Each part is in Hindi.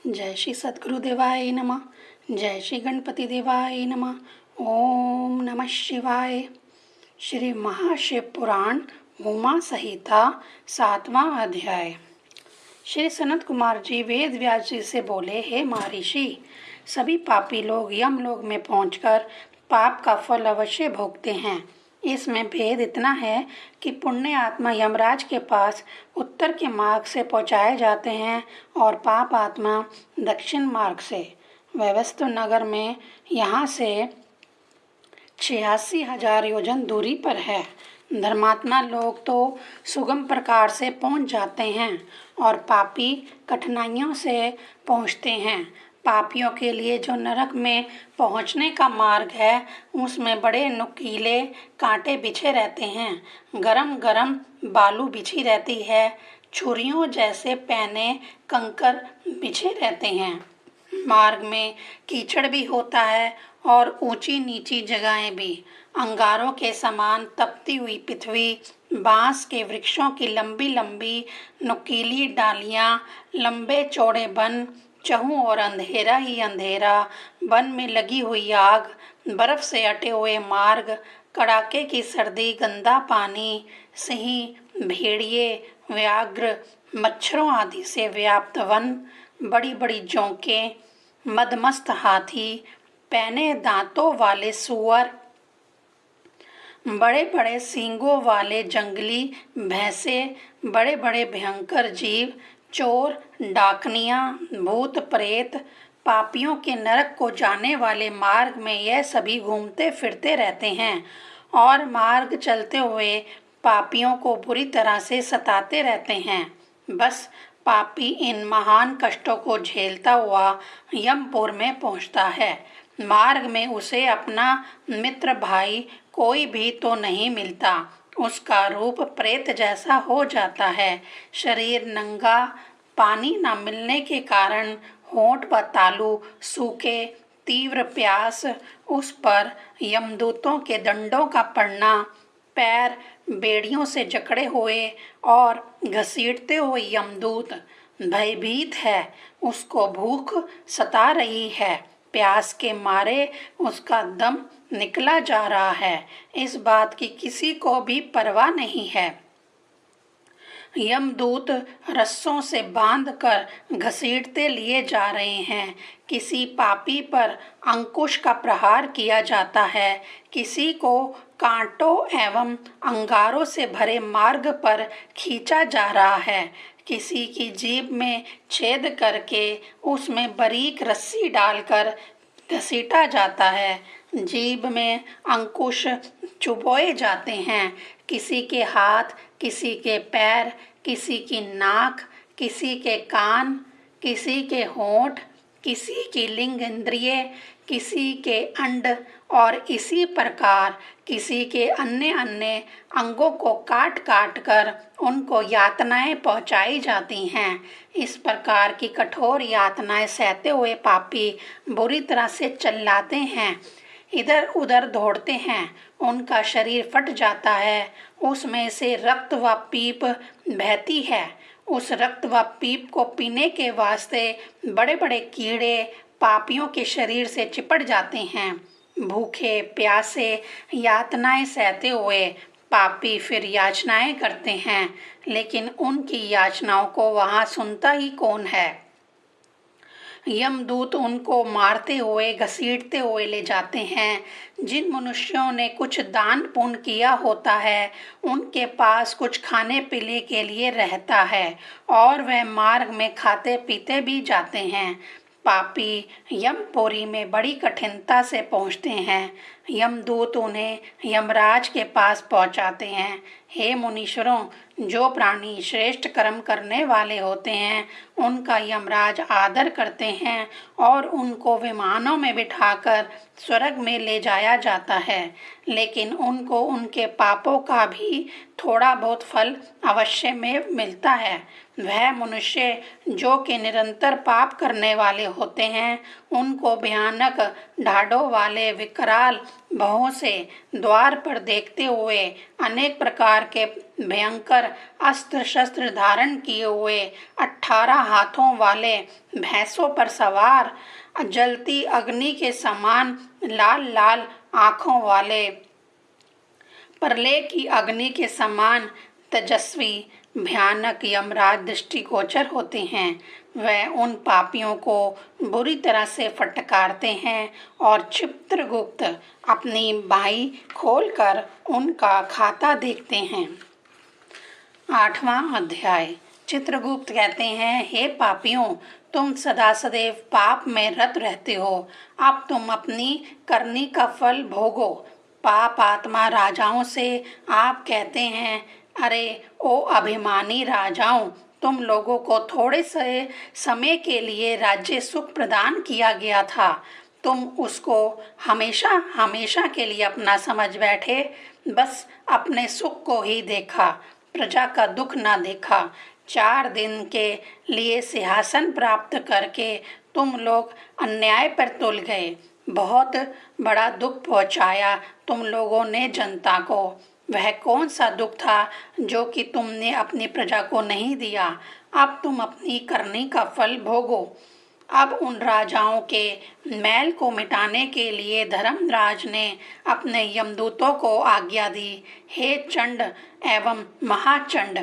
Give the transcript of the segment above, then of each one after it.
जय श्री सद्गुरुदेवाय नमः। जय श्री गणपति देवाय नमः। ओम नमः शिवाय। श्री महाशिव पुराण उमा संहिता 7वां अध्याय। श्री सनत कुमार जी वेद व्यास जी से बोले, हे महर्षि, सभी पापी लोग यमलोक में पहुंचकर पाप का फल अवश्य भोगते हैं। इसमें भेद इतना है कि पुण्य आत्मा यमराज के पास उत्तर के मार्ग से पहुंचाए जाते हैं और पाप आत्मा दक्षिण मार्ग से। वैवस्वत नगर में यहाँ से 86,000 योजन दूरी पर है। धर्मात्मा लोग तो सुगम प्रकार से पहुंच जाते हैं और पापी कठिनाइयों से पहुंचते हैं। पापियों के लिए जो नरक में पहुंचने का मार्ग है, उसमें बड़े नुकीले कांटे बिछे रहते हैं। गरम गरम बालू बिछी रहती है। छुरियों जैसे पैने कंकर बिछे रहते हैं। मार्ग में कीचड़ भी होता है और ऊंची नीची जगहें भी। अंगारों के समान तपती हुई पृथ्वी, बांस के वृक्षों की लंबी लंबी नुकीली डालियां, लंबे चौड़े वन, चहुं और अंधेरा ही अंधेरा। वन में लगी हुई आग, बर्फ से अटे हुए मार्ग, कड़ाके की सर्दी, गंदा पानी, सिंह, भेड़िए, व्याघ्र, मच्छरों आदि से व्याप्त वन, बड़ी बड़ी जोंकें, मदमस्त हाथी, पैने दांतों वाले सूअर, बड़े बड़े सींगों वाले जंगली भैंसे, बड़े बड़े भयंकर जीव, चोर, डाकनियां, भूत प्रेत, पापियों के नरक को जाने वाले मार्ग में यह सभी घूमते फिरते रहते हैं और मार्ग चलते हुए पापियों को बुरी तरह से सताते रहते हैं। बस पापी इन महान कष्टों को झेलता हुआ यमपुर में पहुंचता है। मार्ग में उसे अपना मित्र भाई कोई भी तो नहीं मिलता। उसका रूप प्रेत जैसा हो जाता है। शरीर नंगा, पानी न मिलने के कारण होंठ व तालू सूखे, तीव्र प्यास, उस पर यमदूतों के दंडों का पड़ना, पैर बेड़ियों से जकड़े हुए और घसीटते हुए यमदूत। भयभीत है, उसको भूख सता रही है, प्यास के मारे उसका दम निकला जा रहा है। इस बात की किसी को भी परवाह नहीं है। यमदूत रस्सों से बांधकर घसीटते लिए जा रहे हैं। किसी पापी पर अंकुश का प्रहार किया जाता है, किसी को कांटों एवं अंगारों से भरे मार्ग पर खींचा जा रहा है, किसी की जीभ में छेद करके उसमें बारीक रस्सी डालकर घसीटा जाता है। जीभ में अंकुश चुभोए जाते हैं। किसी के हाथ, किसी के पैर, किसी की नाक, किसी के कान, किसी के होंठ, किसी की लिंग इंद्रिय, किसी के अंड और इसी प्रकार किसी के अन्य अन्य अंगों को काट काट कर उनको यातनाएं पहुंचाई जाती हैं। इस प्रकार की कठोर यातनाएं सहते हुए पापी बुरी तरह से चिल्लाते हैं, इधर उधर दौड़ते हैं। उनका शरीर फट जाता है, उसमें से रक्त व पीप बहती है। उस रक्त व पीप को पीने के वास्ते बड़े बड़े कीड़े पापियों के शरीर से चिपट जाते हैं। भूखे प्यासे यातनाएं सहते हुए पापी फिर याचनाएं करते हैं, लेकिन उनकी याचनाओं को वहां सुनता ही कौन है। यमदूत उनको मारते हुए घसीटते हुए ले जाते हैं। जिन मनुष्यों ने कुछ दान पुण्य किया होता है, उनके पास कुछ खाने पीने के लिए रहता है और वह मार्ग में खाते पीते भी जाते हैं। पापी यमपुरी में बड़ी कठिनता से पहुंचते हैं। यमदूत उन्हें यमराज के पास पहुंचाते हैं। हे मुनीश्वरों, जो प्राणी श्रेष्ठ कर्म करने वाले होते हैं, उनका यमराज आदर करते हैं और उनको विमानों में बिठाकर स्वर्ग में ले जाया जाता है, लेकिन उनको उनके पापों का भी थोड़ा बहुत फल अवश्य में मिलता है। वह मनुष्य जो कि निरंतर पाप करने वाले होते हैं, उनको भयानक ढाढ़ों वाले विकराल भवों से द्वार पर देखते हुए अनेक प्रकार के भयंकर अस्त्र शस्त्र धारण किए हुए 18 हाथों वाले भैंसों पर सवार, जलती अग्नि के समान लाल लाल आँखों वाले, प्रलय की अग्नि के समान तेजस्वी भयानक यमराज दृष्टिगोचर होते हैं। वह उन पापियों को बुरी तरह से फटकारते हैं और चित्रगुप्त अपनी बाई खोलकर उनका खाता देखते हैं। 8वां अध्याय। चित्रगुप्त कहते हैं, हे पापियों, तुम सदा सदैव पाप में रत रहते हो। अब तुम अपनी करनी का फल भोगो। पाप आत्मा राजाओं से आप कहते हैं, अरे ओ अभिमानी राजाओं, तुम लोगों को थोड़े से समय के लिए राज्य सुख प्रदान किया गया था। तुम उसको हमेशा हमेशा के लिए अपना समझ बैठे, बस अपने सुख को ही देखा, प्रजा का दुख ना देखा। 4 दिन के लिए सिंहासन प्राप्त करके तुम लोग अन्याय पर तुल गए। बहुत बड़ा दुख पहुंचाया तुम लोगों ने जनता को। वह कौन सा दुख था जो कि तुमने अपनी प्रजा को नहीं दिया। अब तुम अपनी करनी का फल भोगो। अब उन राजाओं के मैल को मिटाने के लिए धर्मराज ने अपने यमदूतों को आज्ञा दी, हे चंड एवं महाचंड,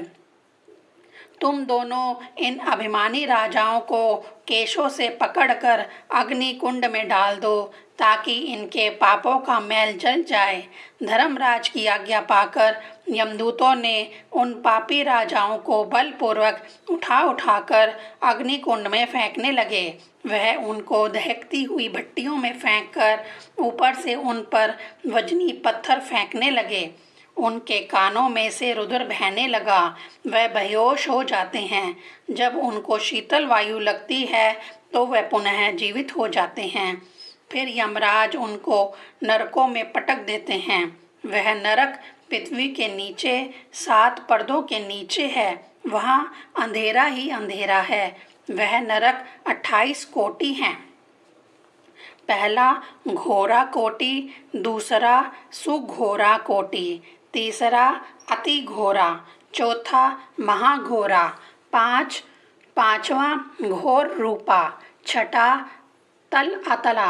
तुम दोनों इन अभिमानी राजाओं को केशों से पकड़कर अग्नि कुंड में डाल दो, ताकि इनके पापों का मैल जल जाए। धर्मराज की आज्ञा पाकर यमदूतों ने उन पापी राजाओं को बलपूर्वक उठा उठाकर अग्नि कुंड में फेंकने लगे। वह उनको दहकती हुई भट्टियों में फेंककर ऊपर से उन पर वजनी पत्थर फेंकने लगे। उनके कानों में से रुधिर बहने लगा। वह बेहोश हो जाते हैं। जब उनको शीतल वायु लगती है तो वह पुनः जीवित हो जाते हैं। फिर यमराज उनको नरकों में पटक देते हैं। वह नरक पृथ्वी के नीचे 7 पर्दों के नीचे है। वहाँ अंधेरा ही अंधेरा है। वह नरक 28 कोटि हैं। पहला घोरा कोटि, दूसरा सुघोरा कोटि, तीसरा अति घोरा, चौथा महाघोरा, पांचवा घोर रूपा, छठा तल अतला,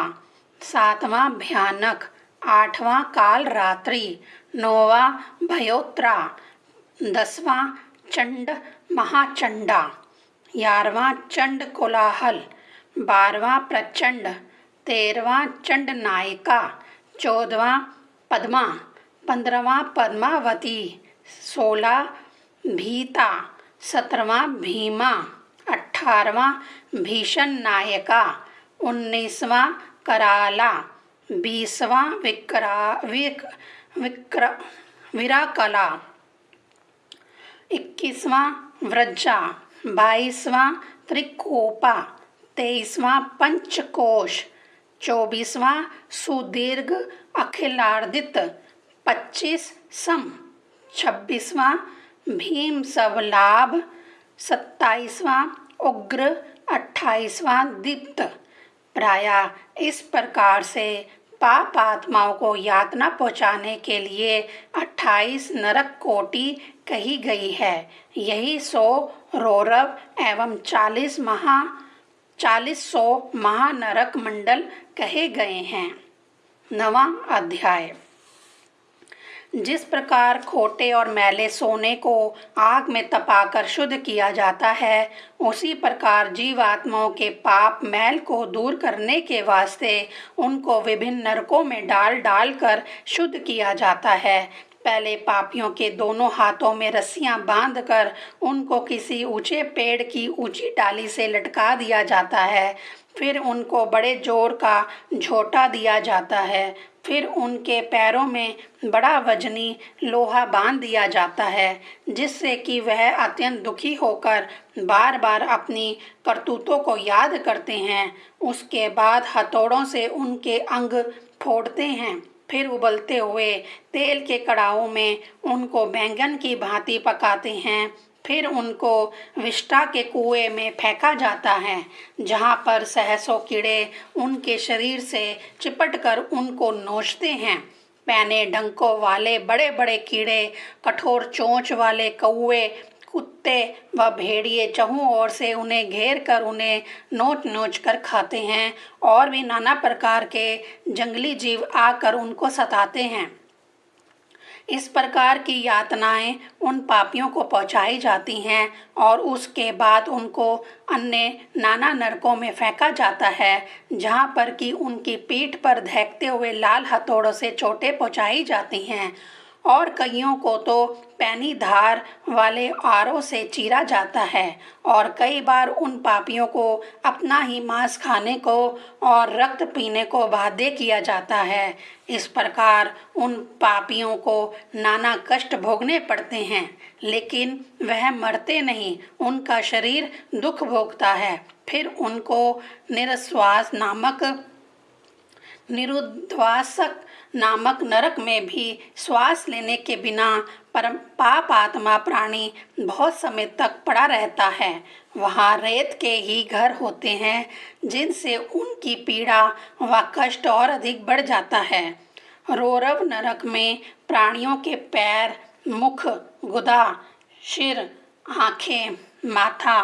7वां भयानक, 8वां काल रात्रि, 9वां भयोत्रा, 10वां चंड महाचंडा, 11वां चंड कोलाहल, 12वां प्रचंड, 13वां चंड नायिका, 14वां पद्मा, 15वां पद्मावती, 16 भीता, 17वां भीमा, 18वां भीषण नायिका, 19वां कराला, 20वां विराकला, 21वां व्रजा, 22वां त्रिकोपा, 23वां पंचकोश, 24वां सुदीर्घ अखिलार्दित, 25 सम, 26वां भीम सवलाभ, 27वां उग्र, 28वां दीप्त। प्रायः इस प्रकार से पाप आत्माओं को यातना पहुँचाने के लिए 28 नरक कोटि कही गई है। यही 100 रौरव एवं 40 महानरक मंडल कहे गए हैं। 9वां अध्याय। जिस प्रकार खोटे और मैले सोने को आग में तपाकर शुद्ध किया जाता है, उसी प्रकार जीवात्माओं के पाप मैल को दूर करने के वास्ते उनको विभिन्न नरकों में डाल डाल कर शुद्ध किया जाता है। पहले पापियों के दोनों हाथों में रस्सियां बांधकर उनको किसी ऊंचे पेड़ की ऊंची डाली से लटका दिया जाता है। फिर उनको बड़े जोर का झोंटा दिया जाता है। फिर उनके पैरों में बड़ा वजनी लोहा बांध दिया जाता है, जिससे कि वह अत्यंत दुखी होकर बार बार अपनी करतूतों को याद करते हैं। उसके बाद हथौड़ों से उनके अंग फोड़ते हैं। फिर उबलते हुए तेल के कड़ाहों में उनको बैंगन की भांति पकाते हैं। फिर उनको विष्ठा के कुएं में फेंका जाता है, जहाँ पर सहसों कीड़े उनके शरीर से चिपटकर उनको नोचते हैं। पैने डंकों वाले बड़े बड़े कीड़े, कठोर चोंच वाले कौवे, कुत्ते व भेड़िए चहुं ओर से उन्हें घेर कर उन्हें नोच नोच कर खाते हैं, और भी नाना प्रकार के जंगली जीव आकर उनको सताते हैं। इस प्रकार की यातनाएं उन पापियों को पहुंचाई जाती हैं और उसके बाद उनको अन्य नाना नरकों में फेंका जाता है, जहां पर कि उनकी पीठ पर धैकते हुए लाल हथौड़ों से चोटें पहुंचाई जाती हैं, और कईयों को तो पैनी धार वाले आरों से चीरा जाता है, और कई बार उन पापियों को अपना ही मांस खाने को और रक्त पीने को बाध्य किया जाता है। इस प्रकार उन पापियों को नाना कष्ट भोगने पड़ते हैं, लेकिन वह मरते नहीं, उनका शरीर दुख भोगता है। फिर उनको निरुद्वासक नामक नरक में भी श्वास लेने के बिना पाप आत्मा प्राणी बहुत समय तक पड़ा रहता है। वहाँ रेत के ही घर होते हैं, जिनसे उनकी पीड़ा व कष्ट और अधिक बढ़ जाता है। रौरव नरक में प्राणियों के पैर, मुख, गुदा, सिर, आँखें, माथा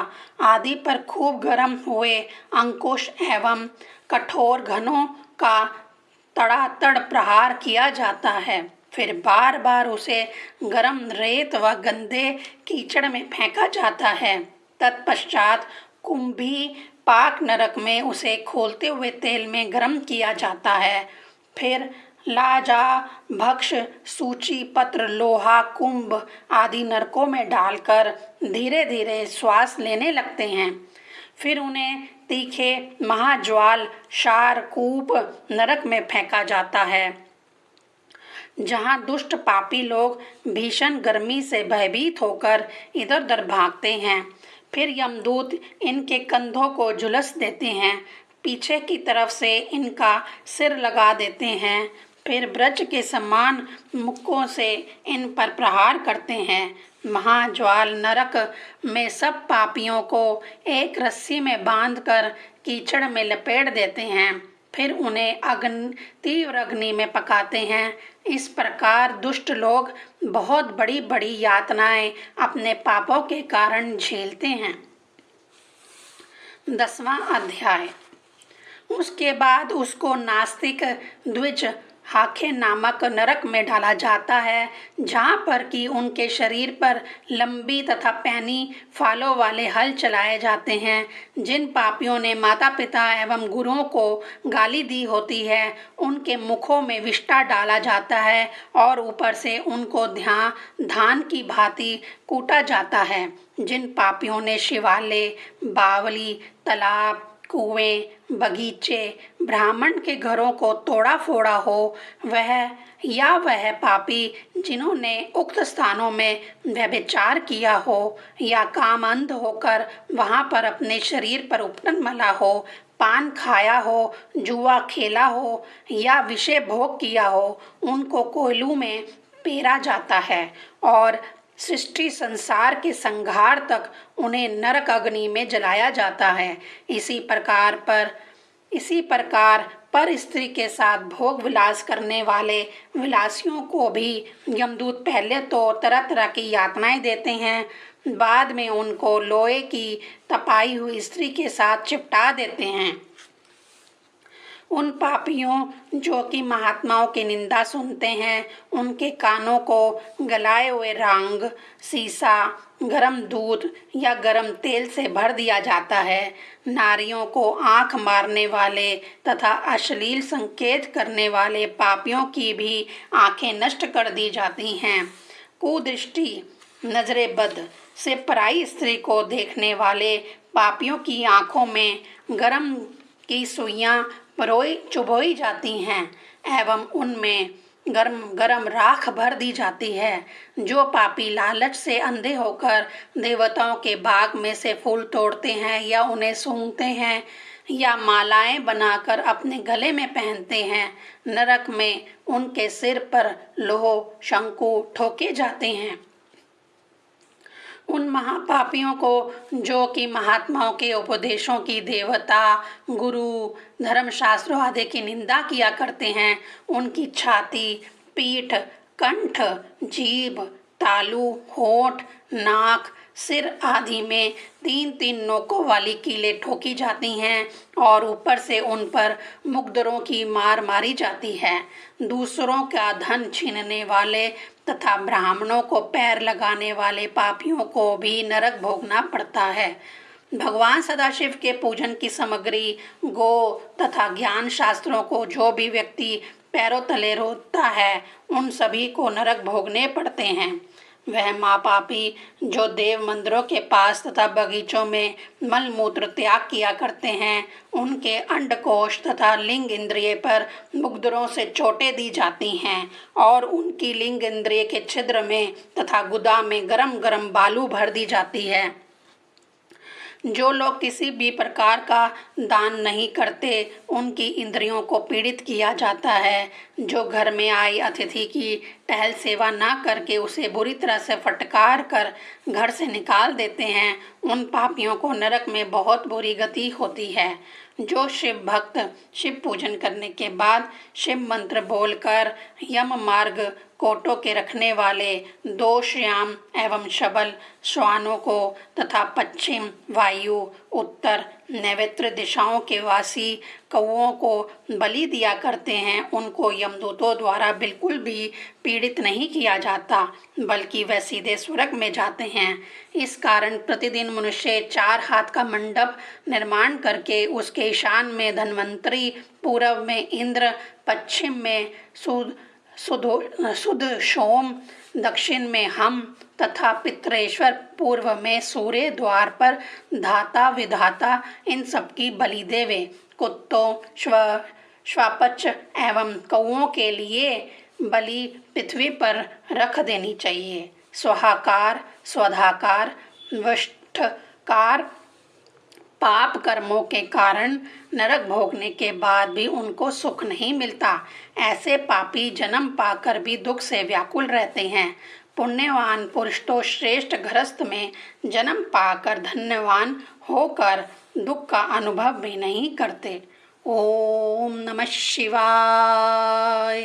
आदि पर खूब गर्म हुए अंकुश एवं कठोर घनों का तड़ातड़ प्रहार किया जाता है। फिर बार बार उसे गर्म रेत व गंदे कीचड़ में फेंका जाता है। तत्पश्चात कुंभी पाक नरक में उसे खोलते हुए तेल में गर्म किया जाता है। फिर लाजा, भक्ष, सूची, पत्र, लोहा, कुंभ आदि नरकों में डालकर धीरे धीरे श्वास लेने लगते हैं। फिर उन्हें तीखे महाज्वाल शारकूप नरक में फेंका जाता है, जहां दुष्ट पापी लोग भीषण गर्मी से भयभीत होकर इधर उधर भागते हैं। फिर यमदूत इनके कंधों को झुलस देते हैं, पीछे की तरफ से इनका सिर लगा देते हैं, फिर ब्रज के समान मुक्कों से इन पर प्रहार करते हैं। महाज्वाल नरक में सब पापियों को एक रस्सी में बांधकर कीचड़ में लपेट देते हैं, फिर उन्हें तीव्र अग्नि में पकाते हैं। इस प्रकार दुष्ट लोग बहुत बड़ी बड़ी यातनाएं अपने पापों के कारण झेलते हैं। 10वां अध्याय। उसके बाद उसको नास्तिक द्विज हाखे नामक नरक में डाला जाता है, जहाँ पर कि उनके शरीर पर लंबी तथा पैनी फालों वाले हल चलाए जाते हैं। जिन पापियों ने माता पिता एवं गुरुओं को गाली दी होती है, उनके मुखों में विष्ठा डाला जाता है और ऊपर से उनको धान की भांति कूटा जाता है। जिन पापियों ने शिवालय, बावली, तालाब, कुएं, बगीचे, ब्राह्मण के घरों को तोड़ा फोड़ा हो, वह पापी जिन्होंने उक्त स्थानों में व्यभिचार किया हो, या कामअंध होकर वहां पर अपने शरीर पर उपटन मला हो, पान खाया हो, जुआ खेला हो या विषय भोग किया हो, उनको कोयलू में पेरा जाता है और सृष्टि संसार के संहार तक उन्हें नरक अग्नि में जलाया जाता है। इसी प्रकार पर स्त्री के साथ भोग विलास करने वाले विलासियों को भी यमदूत पहले तो तरह तरह की यातनाएं देते हैं, बाद में उनको लोहे की तपाई हुई स्त्री के साथ चिपटा देते हैं। उन पापियों जो कि महात्माओं की निंदा सुनते हैं, उनके कानों को गलाए हुए रांग, सीसा, गरम दूध या गरम तेल से भर दिया जाता है। नारियों को आंख मारने वाले तथा अश्लील संकेत करने वाले पापियों की भी आंखें नष्ट कर दी जाती हैं। कुदृष्टि, नजरे बद से पराई स्त्री को देखने वाले पापियों की आंखों में गरम की सुइयां चुभोई जाती हैं एवं उनमें गरम राख भर दी जाती है। जो पापी लालच से अंधे होकर देवताओं के बाग में से फूल तोड़ते हैं या उन्हें सूंघते हैं या मालाएं बनाकर अपने गले में पहनते हैं, नरक में उनके सिर पर लोह शंकु ठोके जाते हैं। उन महापापियों को जो कि महात्माओं के उपदेशों की, देवता, गुरु, धर्मशास्त्रों आदि की निंदा किया करते हैं, उनकी छाती, पीठ, कंठ, जीभ, तालू, होठ, नाक, सिर आदि में 3-3 नोकों वाली कीलें ठोकी जाती हैं और ऊपर से उन पर मुकद्दरों की मार मारी जाती है। दूसरों का धन छीनने वाले तथा ब्राह्मणों को पैर लगाने वाले पापियों को भी नरक भोगना पड़ता है। भगवान सदाशिव के पूजन की सामग्री, गो तथा ज्ञान शास्त्रों को जो भी व्यक्ति पैरों तले रोता है, उन सभी को नरक भोगने पड़ते हैं। वह महापापी जो देव मंदिरों के पास तथा बगीचों में मल मूत्र त्याग किया करते हैं, उनके अंडकोश तथा लिंग इंद्रिय पर मुकद्दरों से चोटें दी जाती हैं और उनकी लिंग इंद्रिय के छिद्र में तथा गुदा में गरम गरम बालू भर दी जाती है। जो लोग किसी भी प्रकार का दान नहीं करते, उनकी इंद्रियों को पीड़ित किया जाता है। जो घर में आई अतिथि की टहल सेवा ना करके उसे बुरी तरह से फटकार कर घर से निकाल देते हैं, उन पापियों को नरक में बहुत बुरी गति होती है। जो शिव भक्त शिव पूजन करने के बाद शिव मंत्र बोलकर यम मार्ग कोटों के रखने वाले दोषयाम एवं शबल श्वानों को तथा पश्चिम, वायु, उत्तर, नैऋत्य दिशाओं के वासी कौओं को बलि दिया करते हैं, उनको यमदूतों द्वारा बिल्कुल भी पीड़ित नहीं किया जाता, बल्कि वह सीधे स्वर्ग में जाते हैं। इस कारण प्रतिदिन मनुष्य 4 हाथ का मंडप निर्माण करके उसके ईशान में धन्वंतरी, पूर्व में इंद्र, पश्चिम में सुध सोम, दक्षिण में हम तथा पितरेश्वर, पूर्व में सूर्य, द्वार पर धाता विधाता, इन सबकी बलि देवे। कुत्तों, श्वापच एवं कौओं के लिए बलि पृथ्वी पर रख देनी चाहिए। स्वाहाकार, स्वधाकार, वष्टकार पाप कर्मों के कारण नरक भोगने के बाद भी उनको सुख नहीं मिलता। ऐसे पापी जन्म पाकर भी दुख से व्याकुल रहते हैं। पुण्यवान पुरुष तो श्रेष्ठ गृहस्थ में जन्म पाकर धन्यवान होकर दुख का अनुभव भी नहीं करते। ओम नमः शिवाय।